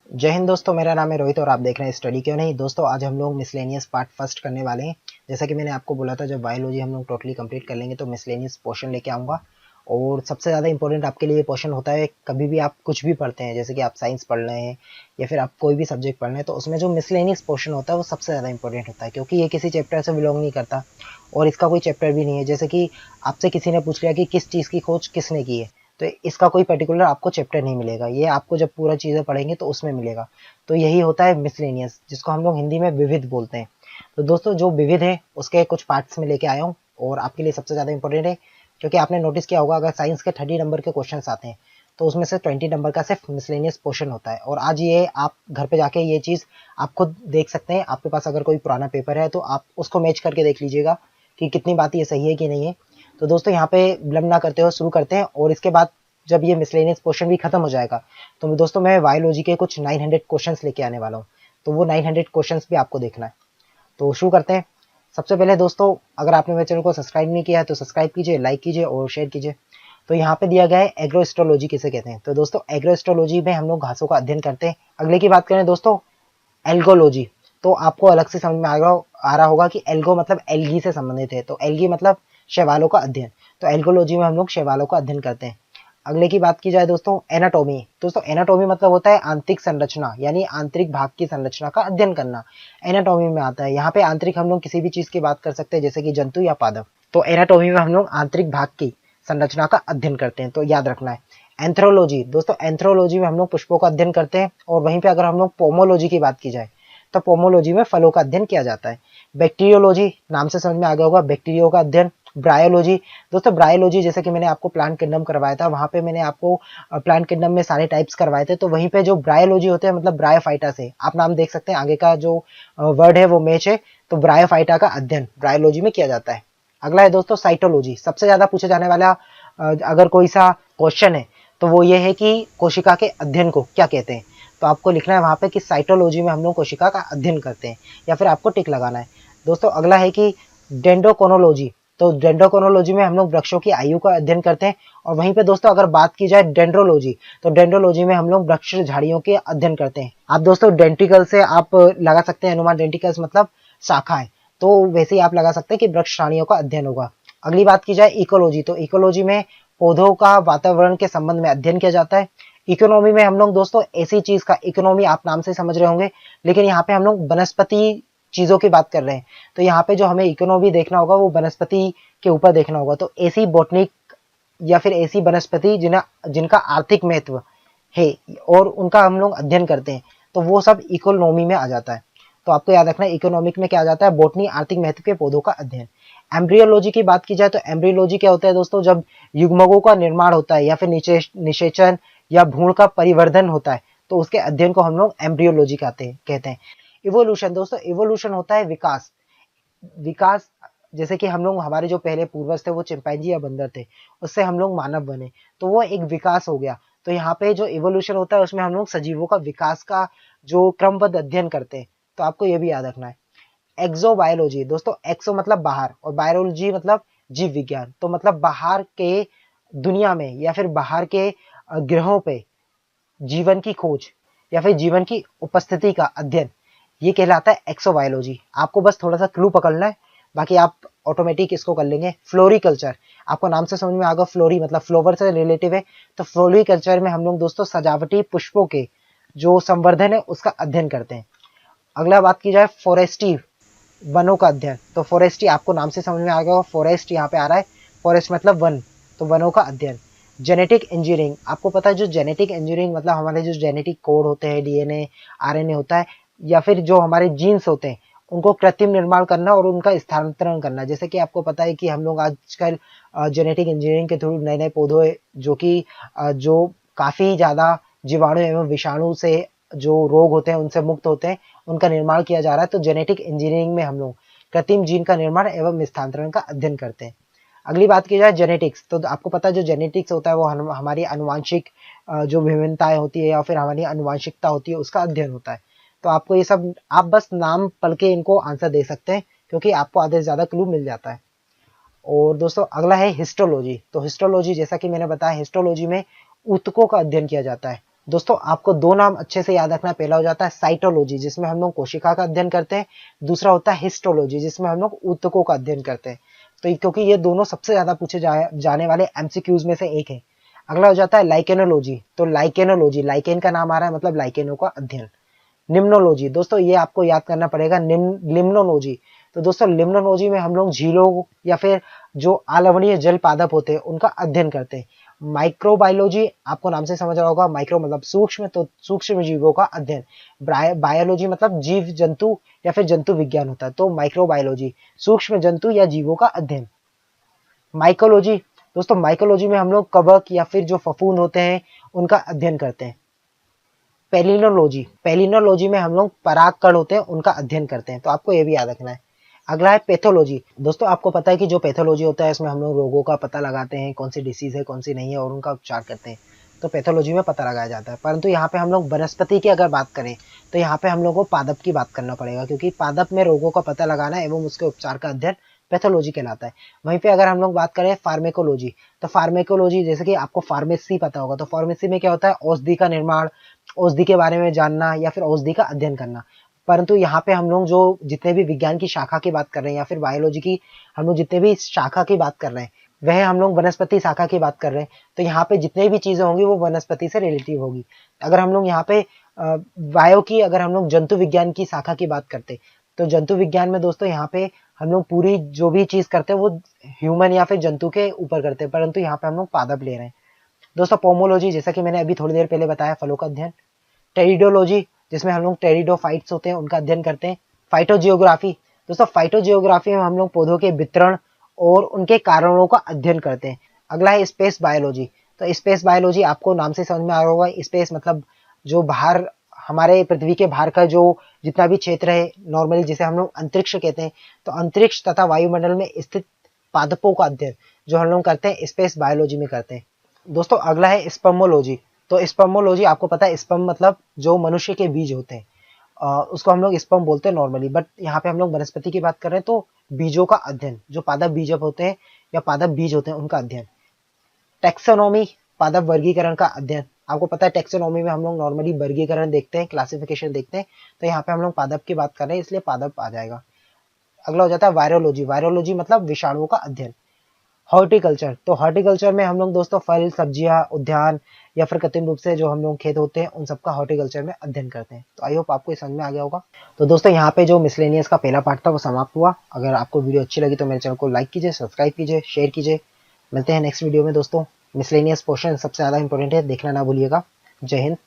जय हिंद दोस्तों, मेरा नाम है रोहित और आप देख रहे हैं स्टडी क्यों नहीं। दोस्तों आज हम लोग मिसलेनियस पार्ट फर्स्ट करने वाले हैं। जैसा कि मैंने आपको बोला था, जब बायोलॉजी हम लोग टोटली कंप्लीट कर लेंगे तो मिसलेनियस पोर्शन लेके आऊँगा। और सबसे ज़्यादा इंपॉर्टेंट आपके लिए पोर्शन होता है, कभी भी आप कुछ भी पढ़ते हैं, जैसे कि आप साइंस पढ़ रहे हैं या फिर आप कोई भी सब्जेक्ट पढ़ रहे हैं, तो उसमें जो मिसलेनियस पोर्शन होता है वो सबसे ज़्यादा इंपॉर्टेंट होता है, क्योंकि ये किसी चैप्टर से बिलोंग नहीं करता और इसका कोई चैप्टर भी नहीं है। जैसे कि आपसे किसी ने पूछ लिया कि किस चीज़ की खोज किसने की है, तो इसका कोई पर्टिकुलर आपको चैप्टर नहीं मिलेगा, ये आपको जब पूरा चीज़ें पढ़ेंगे तो उसमें मिलेगा। तो यही होता है मिसलेनियस, जिसको हम लोग हिंदी में विविध बोलते हैं। तो दोस्तों जो विविध है उसके कुछ पार्ट्स में लेके आया हूँ और आपके लिए सबसे ज़्यादा इंपॉर्टेंट है, क्योंकि आपने नोटिस किया होगा अगर साइंस के 30 नंबर के क्वेश्चन आते हैं तो उसमें से 20 नंबर का सिर्फ मिसलेनियस पोर्शन होता है। और आज ये आप घर पे जाके ये चीज़ आप खुद देख सकते हैं। आपके पास अगर कोई पुराना पेपर है तो आप उसको मैच करके देख लीजिएगा कि कितनी बात ये सही है कि नहीं है। तो दोस्तों यहाँ पे विलंब ना करते हुए शुरू करते हैं, और इसके बाद जब ये मिसलेनियस पोर्शन भी खत्म हो जाएगा तो दोस्तों मैं बायोलॉजी के कुछ 900 क्वेश्चंस लेके आने वाला हूँ। तो वो 900 क्वेश्चंस भी आपको देखना है। तो शुरू करते हैं। सबसे पहले दोस्तों, अगर आपने मेरे चैनल को सब्सक्राइब नहीं किया है तो सब्सक्राइब कीजिए, लाइक कीजिए और शेयर कीजिए। तो यहाँ पे दिया गया है एग्रोएस्ट्रोलॉजी किसे कहते हैं। तो दोस्तों एग्रोएस्ट्रोलॉजी में हम लोग घासों का अध्ययन करते हैं। अगले की बात करें दोस्तों, एल्गोलॉजी। तो आपको अलग से समझ में आ रहा होगा कि एल्गो मतलब एल्गी से संबंधित है, तो एल्गी मतलब शैवालों का अध्ययन। तो एल्गोलॉजी में हम लोग शैवालों का अध्ययन करते हैं। अगले की बात की जाए दोस्तों, एनाटॉमी। दोस्तों एनाटॉमी मतलब होता है आंतरिक संरचना, यानी आंतरिक भाग की संरचना का अध्ययन करना, एनाटॉमी में आता है। यहाँ पे आंतरिक हम लोग किसी भी चीज की बात कर सकते हैं, जैसे कि जंतु या पादप। तो एनाटॉमी में हम लोग आंतरिक भाग की संरचना का अध्ययन करते हैं, तो याद रखना है। एंथ्रोलॉजी। दोस्तों एंथ्रोलॉजी में हम लोग पुष्पों का अध्ययन करते हैं, और वहीं पे अगर हम लोग पोमोलॉजी की बात की जाए तो पोमोलॉजी में फलों का अध्ययन किया जाता है। बैक्टीरियोलॉजी, नाम से समझ में आ गया होगा, बैक्टीरियो का अध्ययन। ब्रायोलॉजी। दोस्तों ब्रायोलॉजी, जैसे कि मैंने आपको प्लांट किंगडम करवाया था, वहां पे मैंने आपको प्लांट किंगडम में सारे टाइप्स करवाए थे, तो वहीं पे जो ब्रायोलॉजी होते हैं मतलब ब्रायोफाइटा से, आप नाम देख सकते हैं, आगे का जो वर्ड है वो मैच है। तो ब्रायोफाइटा का अध्ययन ब्रायोलॉजी में किया जाता है। अगला है दोस्तों साइटोलॉजी। सबसे ज्यादा पूछे जाने वाला अगर कोई सा क्वेश्चन है तो वो ये है कि कोशिका के अध्ययन को क्या कहते हैं। तो आपको लिखना है वहां पे कि साइटोलॉजी में हम लोग कोशिका का अध्ययन करते हैं, या फिर आपको टिक लगाना है। दोस्तों अगला है कि डेंड्रोकोनोलॉजी। तो डेंड्रोकोनोलॉजी में हम लोग वृक्षों की आयु का अध्ययन करते हैं। और वहीं पे दोस्तों अगर बात की जाए डेंड्रोलॉजी, तो डेंड्रोलॉजी में हम लोग वृक्ष झाड़ियों के अध्ययन करते हैं। आप दोस्तों डेंटिकल से आप लगा सकते हैं अनुमान, डेंटिकल्स मतलब शाखाएं, तो वैसे ही आप लगा सकते हैं कि वृक्ष झाड़ियों का अध्ययन होगा। अगली बात की जाए इकोलॉजी, तो इकोलॉजी में पौधों का वातावरण के संबंध में अध्ययन किया जाता है। इकोनॉमी में हम लोग दोस्तों ऐसी चीज का, इकोनॉमी आप नाम से समझ रहे होंगे, लेकिन यहाँ पे हम लोग वनस्पति चीजों की बात कर रहे हैं। तो यहाँ पे जो हमें इकोनॉमी देखना होगा वो वनस्पति के ऊपर देखना होगा। तो ऐसी बोटनिक या फिर ऐसी वनस्पति जिनका आर्थिक महत्व है और उनका हम लोग अध्ययन करते हैं, तो वो सब इकोनॉमी में आ जाता है। तो आपको याद रखना है इकोनॉमिक में क्या आ जाता है, बोटनी, आर्थिक महत्व के पौधों का अध्ययन। एम्ब्रियोलॉजी की बात की जाए तो एम्ब्रियोलॉजी क्या होता है दोस्तों, जब युग्मकों का निर्माण होता है या फिर निषेचन या भ्रूण का परिवर्धन होता है, तो उसके अध्ययन को हम लोग एम्ब्रियोलॉजी कहते हैं। इवोल्यूशन। दोस्तों इवोल्यूशन होता है विकास। विकास, जैसे कि हम लोग, हमारे जो पहले पूर्वज थे वो चिंपैंजी या बंदर थे, उससे हम लोग मानव बने, तो वो एक विकास हो गया। तो यहाँ पे जो इवोल्यूशन होता है उसमें हम लोग सजीवों का विकास का जो क्रमबद्ध अध्ययन करते हैं। तो आपको ये भी याद रखना है। एक्सोबायोलॉजी। दोस्तों एक्सो मतलब बाहर और बायोलॉजी मतलब जीव विज्ञान, तो मतलब बाहर के दुनिया में या फिर बाहर के ग्रहों पे जीवन की खोज या फिर जीवन की उपस्थिति का अध्ययन, ये कहलाता है एक्सोबायोलॉजी। आपको बस थोड़ा सा क्लू पकड़ना है, बाकी आप ऑटोमेटिक इसको कर लेंगे। फ्लोरिकल्चर, आपको नाम से समझ में आ गया, फ्लोरी मतलब फ्लोवर से रिलेटिव है। तो फ्लोरिकल्चर में हम लोग दोस्तों सजावटी पुष्पों के जो संवर्धन है उसका अध्ययन करते हैं। अगला बात की जाए फॉरेस्ट्री, वनों का अध्ययन। तो फॉरेस्ट्री आपको नाम से समझ में आ गया, फॉरेस्ट यहाँ पे आ रहा है, फॉरेस्ट मतलब वन, तो वनों का अध्ययन। जेनेटिक इंजीनियरिंग, आपको पता है जो जेनेटिक इंजीनियरिंग मतलब हमारे जो जेनेटिक कोड होते हैं, डीएनए आरएनए होता है, या फिर जो हमारे जीन्स होते हैं उनको कृत्रिम निर्माण करना और उनका स्थानांतरण करना। जैसे कि आपको पता है कि हम लोग आजकल जेनेटिक इंजीनियरिंग के थ्रू नए नए पौधे जो कि जो काफी ज्यादा जीवाणु एवं विषाणु से जो रोग होते हैं उनसे मुक्त होते हैं, उनका निर्माण किया जा रहा है। तो जेनेटिक इंजीनियरिंग में हम लोग कृत्रिम जीन का निर्माण एवं स्थानांतरण का अध्ययन करते हैं। अगली बात की जाए जेनेटिक्स, तो आपको पता है जो जेनेटिक्स होता है वो हमारी आनुवांशिक जो विभिन्नताएं होती है या फिर हमारी आनुवांशिकता होती है उसका अध्ययन होता है। तो आपको ये सब, आप बस नाम पढ़ के इनको आंसर दे सकते हैं, क्योंकि आपको आधे से ज्यादा क्लू मिल जाता है। और दोस्तों अगला है हिस्टोलॉजी। तो हिस्टोलॉजी, जैसा कि मैंने बताया, हिस्टोलॉजी में ऊतकों का अध्ययन किया जाता है। दोस्तों आपको दो नाम अच्छे से याद रखना, पहला हो जाता है साइटोलॉजी जिसमें हम लोग कोशिका का अध्ययन करते हैं, दूसरा होता है हिस्टोलॉजी जिसमें हम लोग ऊतकों का अध्ययन करते हैं। तो क्योंकि ये दोनों सबसे ज्यादा पूछे जाने वाले एमसीक्यूज में से एक है। अगला हो जाता है लाइकेनोलॉजी। तो लाइकेनोलॉजी, लाइकेन का नाम आ रहा है मतलब लाइकेनों का अध्ययन। निम्नोलॉजी, दोस्तों ये आपको याद करना पड़ेगा, लिम्नोलॉजी। तो दोस्तों लिम्नोलॉजी में हम लोग झीलों या फिर जो अलवणीय जल पादप होते हैं उनका अध्ययन करते हैं। माइक्रोबायोलॉजी, आपको नाम से समझ रहा होगा, माइक्रो मतलब सूक्ष्म, तो सूक्ष्म जीवों का अध्ययन। बायोलॉजी मतलब जीव जंतु या फिर जंतु विज्ञान होता है, तो माइक्रोबायोलॉजी सूक्ष्म जंतु या जीवों का अध्ययन। माइकोलॉजी, दोस्तों माइकोलॉजी में हम लोग कवक या फिर जो फफूंद होते हैं उनका अध्ययन करते हैं। पेलिनोलॉजी, पेलिनोलॉजी में हम लोग परागकण होते हैं उनका अध्ययन करते हैं, तो आपको ये भी याद रखना है। अगला है पैथोलॉजी। दोस्तों आपको पता है कि जो पैथोलॉजी होता है इसमें हम लोग रोगों का पता लगाते हैं, कौन सी डिसीज है कौन सी नहीं है और उनका उपचार करते हैं, तो पैथोलॉजी में पता लगाया जाता है। परंतु यहाँ पे हम लोग वनस्पति की अगर बात करें तो यहाँ पे हम लोग को पादप की बात करना पड़ेगा, क्योंकि पादप में रोगों का पता लगाना एवं उसके उपचार का अध्ययन पैथोलॉजी कहलाता है। वहीं पे अगर हम लोग बात करें फार्मेकोलॉजी, तो फार्मेकोलॉजी जैसे कि आपको फार्मेसी पता होगा, तो फार्मेसी में क्या होता है, औषधि का निर्माण, औषधि के बारे में जानना या फिर औषधि का अध्ययन करना। परंतु यहाँ पे हम लोग जो जितने भी विज्ञान की शाखा की बात कर रहे हैं या फिर बायोलॉजी की हम लोग जितने भी शाखा की बात कर रहे हैं वह हम लोग वनस्पति शाखा की बात कर रहे हैं, तो यहाँ पे जितने भी चीजें होंगी वो वनस्पति से रिलेटिव होगी। अगर हम लोग यहाँ पे बायो की, अगर हम लोग जंतु विज्ञान की शाखा की बात करते तो जंतु विज्ञान में दोस्तों यहाँ पे हम लोग पूरी जो भी चीज करते हैं वो ह्यूमन या फिर जंतु के ऊपर करते हैं, परंतु यहाँ पे हम लोग पादप ले रहे हैं। दोस्तों पोमोलॉजी, जैसा कि मैंने अभी थोड़ी देर पहले बताया, फलों का अध्ययन। टेरिडोलॉजी, जिसमें हम लोग टेरिडोफाइट्स होते हैं उनका अध्ययन करते हैं। फाइटोजियोग्राफी, दोस्तों फाइटोजियोग्राफी में हम लोग पौधों के वितरण और उनके कारणों का अध्ययन करते हैं। अगला है स्पेस बायोलॉजी। तो स्पेस बायोलॉजी आपको नाम से समझ में आ रहा होगा, स्पेस मतलब जो बाहर हमारे पृथ्वी के बाहर का जो जितना भी क्षेत्र है, नॉर्मली जिसे हम लोग अंतरिक्ष कहते हैं, तो अंतरिक्ष तथा वायुमंडल में स्थित पादपों का अध्ययन जो हम लोग करते हैं स्पेस बायोलॉजी में करते हैं। दोस्तों अगला है स्पर्मोलॉजी। तो स्पर्मोलॉजी आपको पता है, स्पर्म मतलब जो मनुष्य के बीज होते हैं, उसको हम लोग स्पर्म बोलते हैं नॉर्मली, बट यहाँ पे हम लोग वनस्पति की बात कर रहे हैं तो बीजों का अध्ययन, जो पादप बीजक होते हैं या पादप बीज होते हैं उनका अध्ययन। टेक्सोनॉमी, पादप वर्गीकरण का अध्ययन। आपको पता है टेक्सोनॉमी में हम लोग नॉर्मली वर्गीकरण देखते हैं, क्लासिफिकेशन देखते हैं, तो यहाँ पे हम लोग पादप की बात कर रहे हैं इसलिए पादप आ जाएगा। अगला हो जाता है वायरोलॉजी। वायरोलॉजी मतलब विषाणुओं का अध्ययन। हॉर्टिकल्चर, तो हॉर्टिकल्चर में हम लोग दोस्तों फल सब्जियां, उद्यान या फिर कृत्रिम रूप से जो हम लोग खेत होते हैं उन सबका हॉर्टिकल्चर में अध्ययन करते हैं। तो आई होप आपको समझ में आ गया होगा। तो दोस्तों यहाँ पे जो मिसलेनियस का पहला पार्ट था वो समाप्त हुआ। अगर आपको वीडियो अच्छी लगी तो मेरे चैनल को लाइक कीजिए, सब्सक्राइब कीजिए, शेयर कीजिए। मिलते हैं नेक्स्ट वीडियो में दोस्तों। मिसलेनियस पोर्शन सबसे ज्यादा इंपॉर्टेंट है, देखना ना भूलिएगा। जय हिंद।